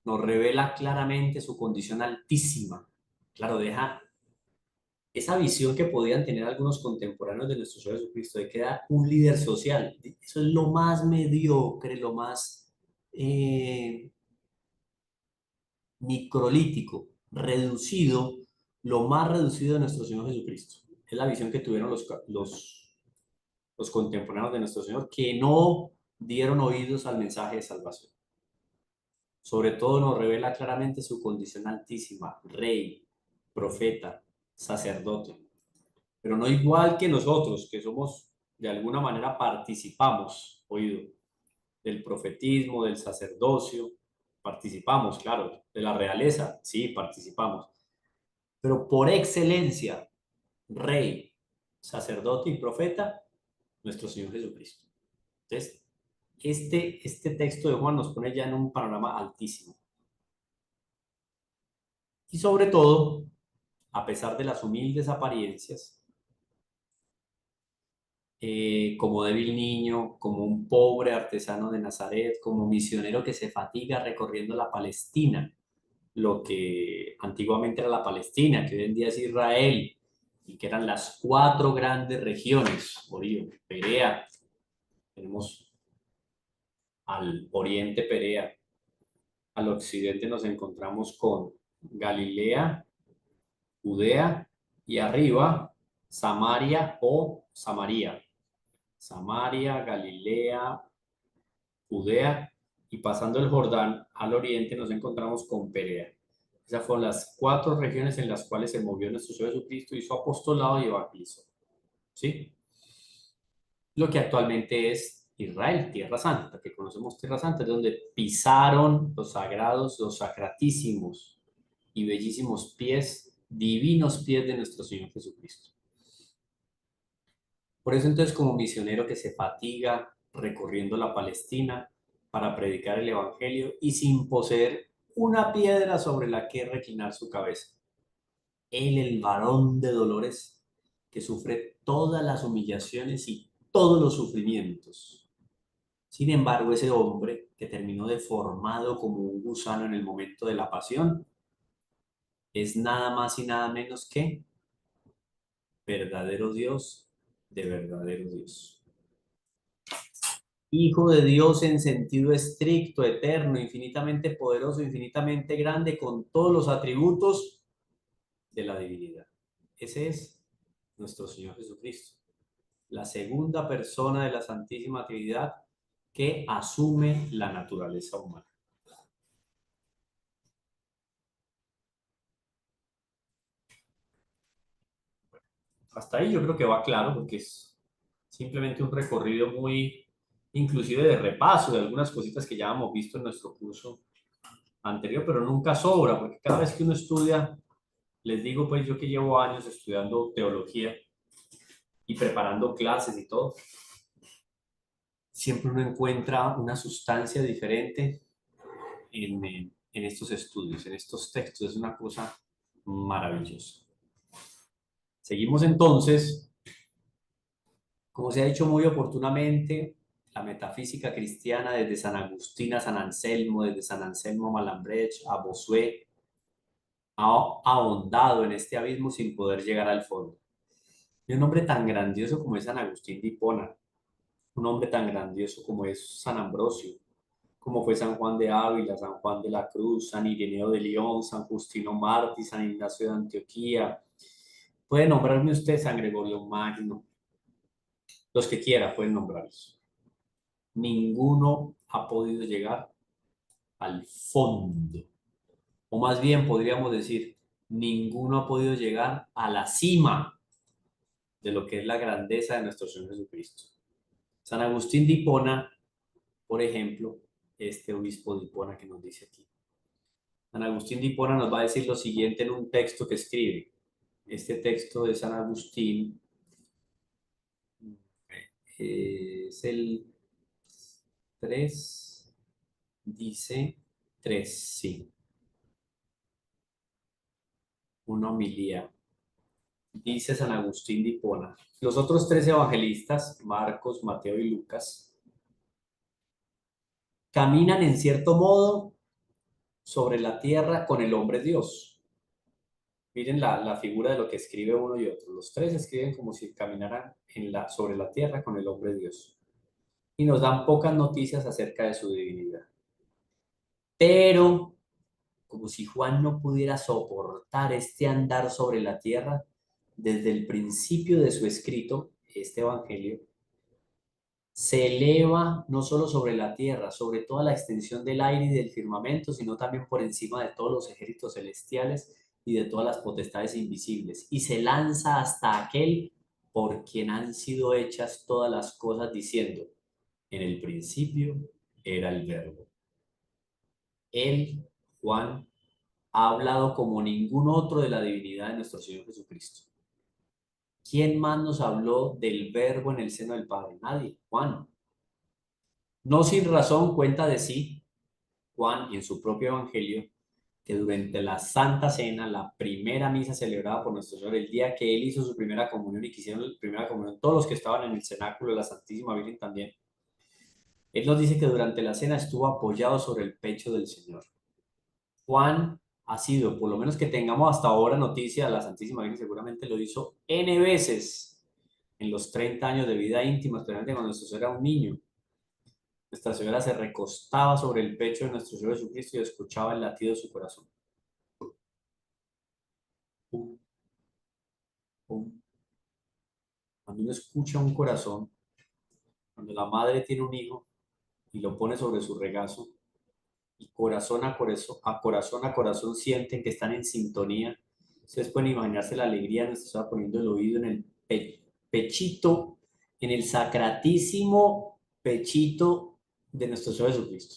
[SPEAKER 1] nos revela claramente su condición altísima. Claro, deja esa visión que podían tener algunos contemporáneos de nuestro Señor Jesucristo, de que era un líder social. Eso es lo más mediocre, lo más microlítico, reducido, lo más reducido de nuestro Señor Jesucristo. Es la visión que tuvieron los contemporáneos de nuestro Señor, que no dieron oídos al mensaje de salvación. Sobre todo nos revela claramente su condición altísima, rey, profeta, sacerdote. Pero no igual que nosotros, que somos, de alguna manera participamos, oído, del profetismo, del sacerdocio, participamos, claro, de la realeza, sí, participamos. Pero por excelencia, rey, sacerdote y profeta, nuestro Señor Jesucristo. Entonces, este texto de Juan nos pone ya en un panorama altísimo. Y sobre todo, a pesar de las humildes apariencias, como débil niño, como un pobre artesano de Nazaret, como misionero que se fatiga recorriendo la Palestina, lo que antiguamente era la Palestina, que hoy en día es Israel, y que eran las cuatro grandes regiones, Perea, tenemos al oriente Perea, al occidente nos encontramos con Galilea, Judea y arriba Samaria o Samaria. Samaria, Galilea, Judea y pasando el Jordán al oriente nos encontramos con Perea. Esas fueron las cuatro regiones en las cuales se movió nuestro Señor Jesucristo y su apostolado y evangelizó. ¿Sí? Lo que actualmente es Israel, Tierra Santa, que conocemos Tierra Santa, es donde pisaron los sagrados, los sacratísimos y bellísimos pies, divinos pies de nuestro Señor Jesucristo. Por eso entonces como misionero que se fatiga recorriendo la Palestina para predicar el Evangelio y sin poseer una piedra sobre la que reclinar su cabeza. Él, el varón de dolores, que sufre todas las humillaciones y todos los sufrimientos. Sin embargo, ese hombre que terminó deformado como un gusano en el momento de la pasión, es nada más y nada menos que verdadero Dios de verdadero Dios. Hijo de Dios en sentido estricto, eterno, infinitamente poderoso, infinitamente grande, con todos los atributos de la divinidad. Ese es nuestro Señor Jesucristo, la segunda persona de la Santísima Trinidad que asume la naturaleza humana. Hasta ahí yo creo que va claro porque es simplemente un recorrido muy inclusive de repaso de algunas cositas que ya hemos visto en nuestro curso anterior, pero nunca sobra porque cada vez que uno estudia, les digo pues yo que llevo años estudiando teología y preparando clases y todo, siempre uno encuentra una sustancia diferente en estos estudios, en estos textos. Es una cosa maravillosa. Seguimos entonces, como se ha dicho muy oportunamente, la metafísica cristiana desde San Agustín a San Anselmo, desde San Anselmo a Malambrecht, a Bossuet, ha ahondado en este abismo sin poder llegar al fondo. Y un hombre tan grandioso como es San Agustín de Hipona, un hombre tan grandioso como es San Ambrosio, como fue San Juan de Ávila, San Juan de la Cruz, San Ireneo de León, San Justino Mártir, San Ignacio de Antioquía. Puede nombrarme usted San Gregorio Magno, los que quiera pueden nombrarlos. Ninguno ha podido llegar al fondo, o más bien podríamos decir, ninguno ha podido llegar a la cima de lo que es la grandeza de nuestro Señor Jesucristo. San Agustín de Hipona, por ejemplo, este obispo de Hipona que nos dice aquí. San Agustín de Hipona nos va a decir lo siguiente en un texto que escribe. Este texto de San Agustín es el 3, dice 3, sí. Una homilía. Dice San Agustín de Hipona. Los otros tres evangelistas, Marcos, Mateo y Lucas, caminan en cierto modo sobre la tierra con el hombre Dios. Miren la figura de lo que escribe uno y otro. Los tres escriben como si caminaran sobre la tierra con el hombre Dios. Y nos dan pocas noticias acerca de su divinidad. Pero, como si Juan no pudiera soportar este andar sobre la tierra, desde el principio de su escrito, este evangelio, se eleva no solo sobre la tierra, sobre toda la extensión del aire y del firmamento, sino también por encima de todos los ejércitos celestiales y de todas las potestades invisibles, y se lanza hasta aquel por quien han sido hechas todas las cosas, diciendo, en el principio era el Verbo. Él, Juan, ha hablado como ningún otro de la divinidad de nuestro Señor Jesucristo. ¿Quién más nos habló del Verbo en el seno del Padre? Nadie, Juan. No sin razón cuenta de sí, Juan, y en su propio evangelio, que durante la Santa Cena, la primera misa celebrada por nuestro Señor, el día que Él hizo su primera comunión y que hicieron la primera comunión, todos los que estaban en el cenáculo de la Santísima Virgen también, Él nos dice que durante la cena estuvo apoyado sobre el pecho del Señor. Juan ha sido, por lo menos que tengamos hasta ahora noticia, la Santísima Virgen seguramente lo hizo N veces en los 30 años de vida íntima, especialmente cuando nuestro Señor era un niño. Nuestra Señora se recostaba sobre el pecho de nuestro Señor Jesucristo y escuchaba el latido de su corazón. Pum, pum. Cuando uno escucha un corazón, cuando la madre tiene un hijo y lo pone sobre su regazo, y corazón a corazón sienten que están en sintonía. Ustedes pueden imaginarse la alegría de nuestra Señora poniendo el oído en el pechito, en el sacratísimo pechito de nuestro Señor Jesucristo,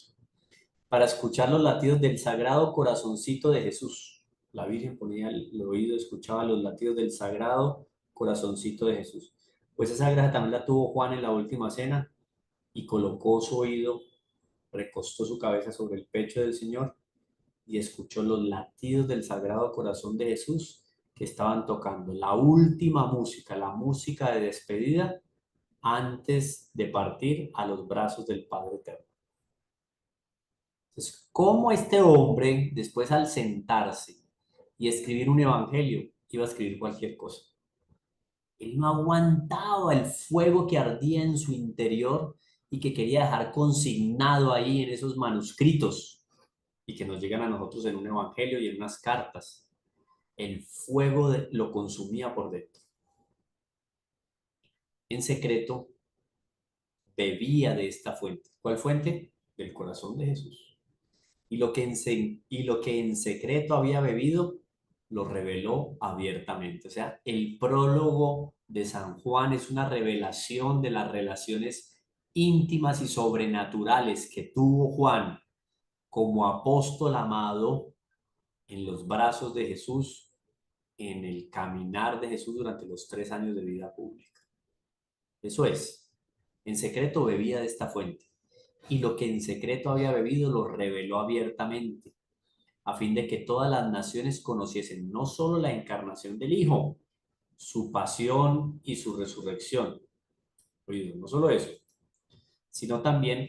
[SPEAKER 1] para escuchar los latidos del sagrado corazoncito de Jesús. La Virgen ponía el oído, escuchaba los latidos del sagrado corazoncito de Jesús. Pues esa gracia también la tuvo Juan en la última cena y colocó su oído, recostó su cabeza sobre el pecho del Señor y escuchó los latidos del Sagrado Corazón de Jesús que estaban tocando la última música, la música de despedida antes de partir a los brazos del Padre Eterno. Entonces, ¿cómo este hombre, después al sentarse y escribir un evangelio, iba a escribir cualquier cosa? Él no aguantaba el fuego que ardía en su interior y que quería dejar consignado ahí en esos manuscritos y que nos llegan a nosotros en un evangelio y en unas cartas. El fuego lo consumía por dentro. En secreto bebía de esta fuente. ¿Cuál fuente? Del corazón de Jesús. Y lo que en secreto había bebido, lo reveló abiertamente. O sea, el prólogo de San Juan es una revelación de las relaciones íntimas y sobrenaturales que tuvo Juan como apóstol amado en los brazos de Jesús, en el caminar de Jesús durante los 3 años de vida pública. Eso es, en secreto bebía de esta fuente, y lo que en secreto había bebido lo reveló abiertamente, a fin de que todas las naciones conociesen no solo la encarnación del Hijo, su pasión y su resurrección. Oído, no solo eso, sino también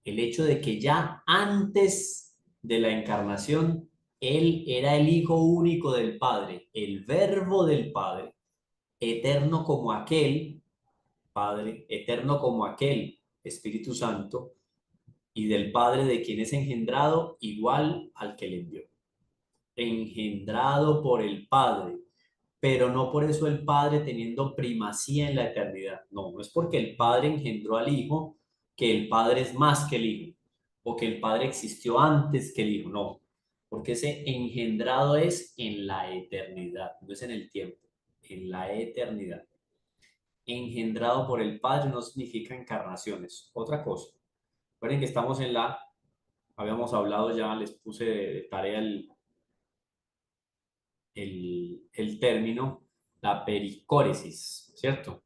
[SPEAKER 1] el hecho de que ya antes de la encarnación, Él era el Hijo único del Padre, el Verbo del Padre, eterno como aquel Padre, eterno como aquel Espíritu Santo, y del Padre de quien es engendrado igual al que le envió. Engendrado por el Padre, pero no por eso el Padre teniendo primacía en la eternidad. No, no es porque el Padre engendró al Hijo que el Padre es más que el Hijo, o que el Padre existió antes que el Hijo, no, porque ese engendrado es en la eternidad, no es en el tiempo, en la eternidad. Engendrado por el Padre no significa encarnaciones, otra cosa. Recuerden que estamos habíamos hablado ya, les puse de tarea el término, la pericóresis, ¿cierto?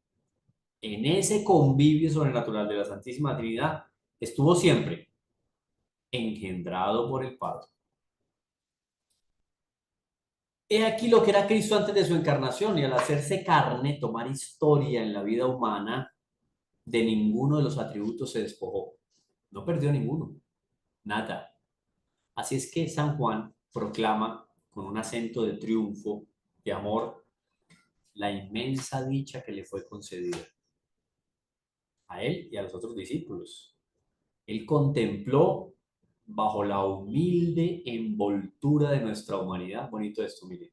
[SPEAKER 1] En ese convivio sobrenatural de la Santísima Trinidad estuvo siempre engendrado por el Padre. He aquí lo que era Cristo antes de su encarnación, y al hacerse carne, tomar historia en la vida humana, de ninguno de los atributos se despojó. No perdió ninguno, nada. Así es que San Juan proclama con un acento de triunfo, de amor, la inmensa dicha que le fue concedida a él y a los otros discípulos. Él contempló bajo la humilde envoltura de nuestra humanidad, bonito esto, mire,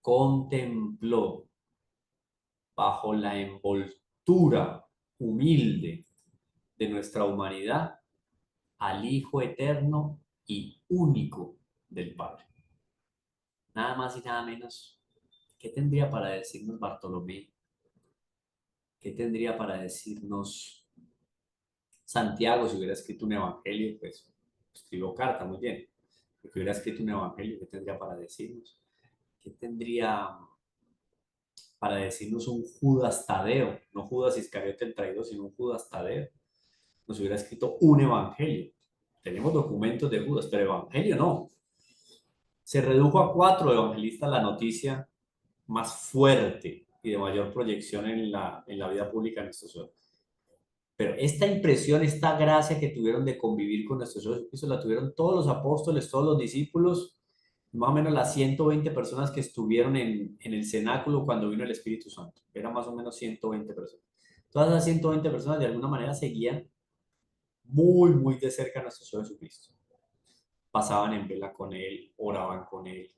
[SPEAKER 1] contempló bajo la envoltura humilde de nuestra humanidad al Hijo eterno y único del Padre. Nada más y nada menos. ¿Qué tendría para decirnos Bartolomé? ¿Qué tendría para decirnos Santiago si hubiera escrito un evangelio? Pues escribió carta, muy bien. Porque hubiera escrito un evangelio, ¿qué tendría para decirnos? ¿Qué tendría para decirnos un Judas Tadeo? No Judas Iscariote el traidor, sino un Judas Tadeo. Nos hubiera escrito un evangelio. Tenemos documentos de Judas, pero evangelio no. Se redujo a 4 evangelistas la noticia más fuerte y de mayor proyección en la vida pública de nuestro Señor. Pero esta impresión, esta gracia que tuvieron de convivir con nuestro Señor Jesucristo, la tuvieron todos los apóstoles, todos los discípulos, más o menos las 120 personas que estuvieron en el cenáculo cuando vino el Espíritu Santo. Eran más o menos 120 personas. Todas las 120 personas de alguna manera seguían muy, muy de cerca a nuestro Señor Jesucristo. Pasaban en vela con Él, oraban con Él,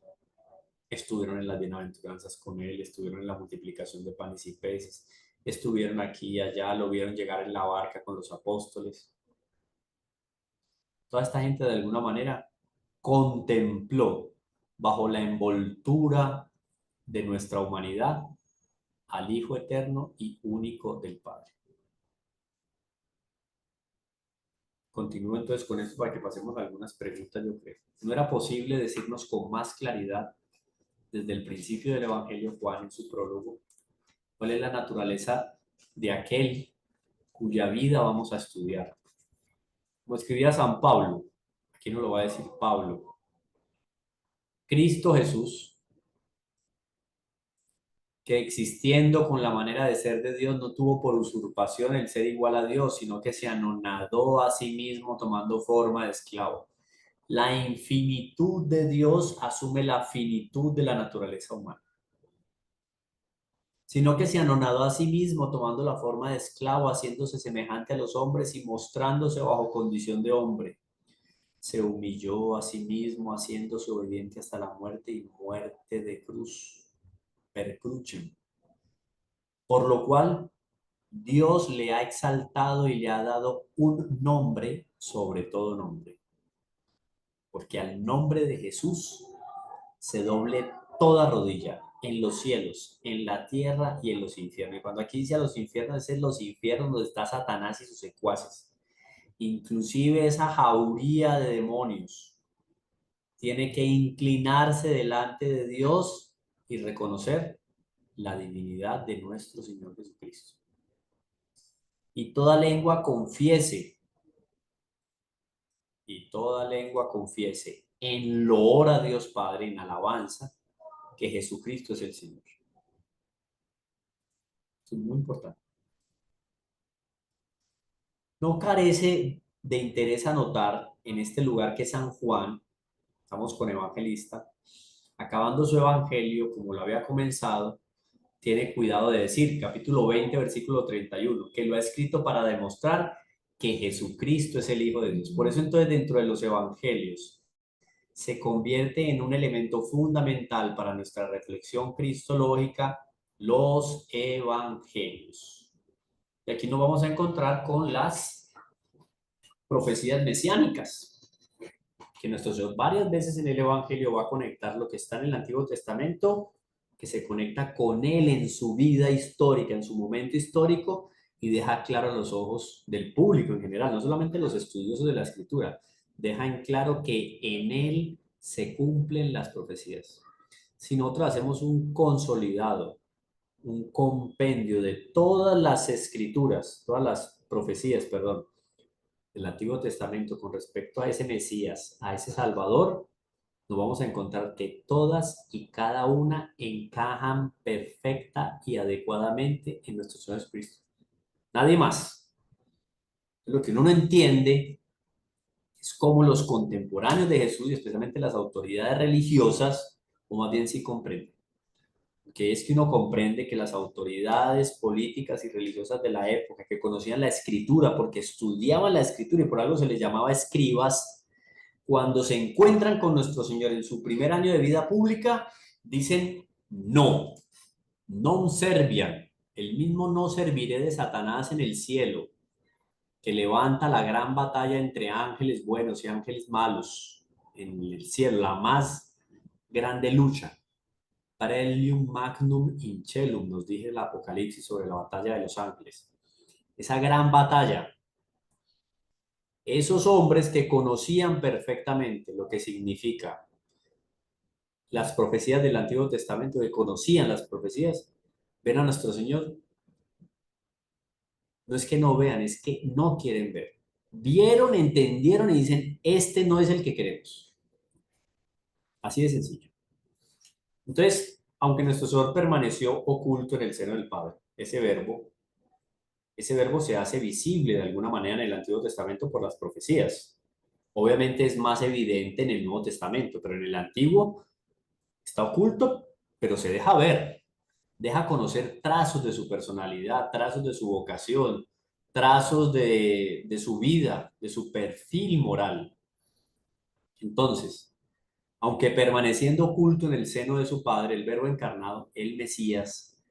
[SPEAKER 1] estuvieron en las bienaventuranzas con Él, estuvieron en la multiplicación de panes y peces, estuvieron aquí y allá, lo vieron llegar en la barca con los apóstoles. Toda esta gente de alguna manera contempló bajo la envoltura de nuestra humanidad al Hijo eterno y único del Padre. Continúo entonces con esto para que pasemos a algunas preguntas, yo creo. ¿No era posible decirnos con más claridad desde el principio del Evangelio Juan en su prólogo cuál es la naturaleza de aquel cuya vida vamos a estudiar? Como escribía San Pablo, aquí no lo va a decir Pablo, Cristo Jesús, que existiendo con la manera de ser de Dios, no tuvo por usurpación el ser igual a Dios, sino que se anonadó a sí mismo tomando forma de esclavo. La infinitud de Dios asume la finitud de la naturaleza humana, sino que se anonadó a sí mismo tomando la forma de esclavo, haciéndose semejante a los hombres y mostrándose bajo condición de hombre. Se humilló a sí mismo, haciéndose obediente hasta la muerte y muerte de cruz, per crucem. Por lo cual Dios le ha exaltado y le ha dado un nombre sobre todo nombre, porque al nombre de Jesús se doble toda rodilla en los cielos, en la tierra y en los infiernos. Y cuando aquí dice a los infiernos, es en los infiernos donde está Satanás y sus secuaces. Inclusive esa jauría de demonios tiene que inclinarse delante de Dios y reconocer la divinidad de nuestro Señor Jesucristo. Y toda lengua confiese, en loor a Dios Padre, en alabanza, que Jesucristo es el Señor. Esto es muy importante. No carece de interés anotar en este lugar que San Juan, estamos con evangelista, acabando su evangelio como lo había comenzado, tiene cuidado de decir, capítulo 20, versículo 31, que lo ha escrito para demostrar que Jesucristo es el Hijo de Dios. Por eso entonces dentro de los evangelios se convierte en un elemento fundamental para nuestra reflexión cristológica los evangelios. Y aquí nos vamos a encontrar con las profecías mesiánicas, que nuestro Señor varias veces en el Evangelio va a conectar lo que está en el Antiguo Testamento, que se conecta con Él en su vida histórica, en su momento histórico, y deja claro a los ojos del público en general, no solamente los estudiosos de la Escritura, deja en claro que en Él se cumplen las profecías. Si nosotros hacemos un consolidado, un compendio de todas las escrituras, todas las profecías, perdón, del Antiguo Testamento con respecto a ese Mesías, a ese Salvador, nos vamos a encontrar que todas y cada una encajan perfecta y adecuadamente en nuestro Señor Jesucristo. Nadie más. Lo que uno no entiende es cómo los contemporáneos de Jesús, y especialmente las autoridades religiosas, o más bien sí comprenden. Que es que uno comprende que las autoridades políticas y religiosas de la época, que conocían la escritura porque estudiaban la escritura y por algo se les llamaba escribas, cuando se encuentran con nuestro Señor en su primer año de vida pública, dicen no, non serviam, el mismo no serviré de Satanás en el cielo, que levanta la gran batalla entre ángeles buenos y ángeles malos en el cielo, la más grande lucha. Parelium magnum incelum, nos dice el Apocalipsis sobre la batalla de los ángeles. Esa gran batalla. Esos hombres que conocían perfectamente lo que significa las profecías del Antiguo Testamento, que conocían las profecías, ven a nuestro Señor. No es que no vean, es que no quieren ver. Vieron, entendieron y dicen, este no es el que queremos. Así de sencillo. Entonces, aunque nuestro Señor permaneció oculto en el seno del Padre, ese verbo se hace visible de alguna manera en el Antiguo Testamento por las profecías. Obviamente es más evidente en el Nuevo Testamento, pero en el Antiguo está oculto, pero se deja ver, deja conocer trazos de su personalidad, trazos de su vocación, trazos de su vida, de su perfil moral. Entonces, aunque permaneciendo oculto en el seno de su Padre, el Verbo encarnado, el Mesías,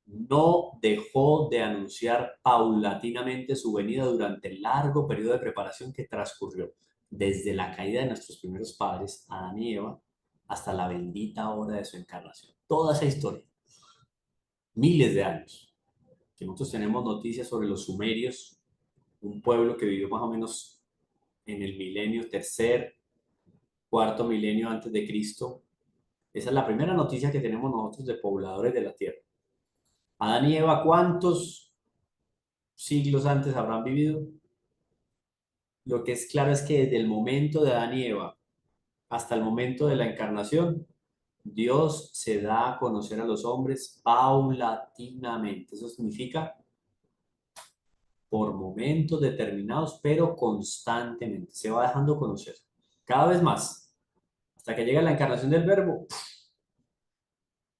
[SPEAKER 1] no dejó de anunciar paulatinamente su venida durante el largo periodo de preparación que transcurrió desde la caída de nuestros primeros padres, Adán y Eva, hasta la bendita hora de su encarnación. Toda esa historia, miles de años, que nosotros tenemos noticias sobre los sumerios, un pueblo que vivió más o menos en el milenio tercer, cuarto milenio antes de Cristo. Esa es la primera noticia que tenemos nosotros de pobladores de la tierra. Adán y Eva, ¿cuántos siglos antes habrán vivido? Lo que es claro es que desde el momento de Adán y Eva hasta el momento de la encarnación, Dios se da a conocer a los hombres paulatinamente. Eso significa por momentos determinados, pero constantemente. Se va dejando conocer cada vez más, hasta que llega la encarnación del Verbo.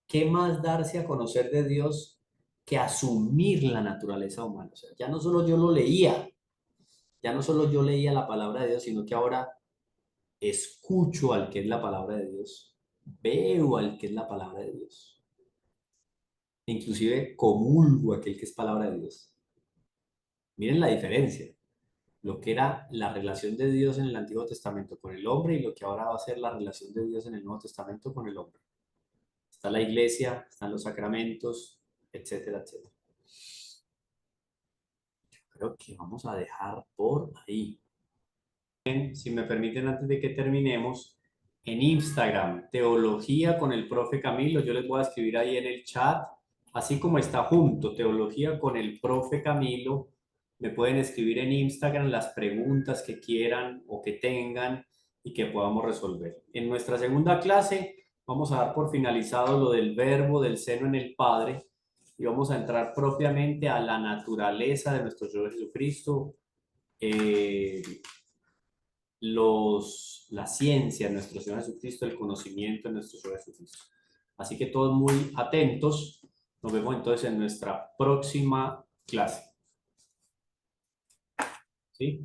[SPEAKER 1] ¿Qué más darse a conocer de Dios que asumir la naturaleza humana? O sea, ya no solo yo lo leía, ya no solo yo leía la palabra de Dios, sino que ahora escucho al que es la palabra de Dios, veo al que es la palabra de Dios, inclusive comulgo aquel que es palabra de Dios. Miren la diferencia, lo que era la relación de Dios en el Antiguo Testamento con el hombre y lo que ahora va a ser la relación de Dios en el Nuevo Testamento con el hombre. Está la iglesia, están los sacramentos, etcétera, etcétera. Creo que vamos a dejar por ahí. Si me permiten, antes de que terminemos, en Instagram, Teología con el Profe Camilo, yo les voy a escribir ahí en el chat, así como está junto, Teología con el Profe Camilo, me pueden escribir en Instagram las preguntas que quieran o que tengan y que podamos resolver. En nuestra segunda clase vamos a dar por finalizado lo del verbo del seno en el Padre y vamos a entrar propiamente a la naturaleza de nuestro Señor Jesucristo, la ciencia en nuestro Señor Jesucristo, el conocimiento en nuestro Señor Jesucristo. Así que todos muy atentos. Nos vemos entonces en nuestra próxima clase. ¿Sí?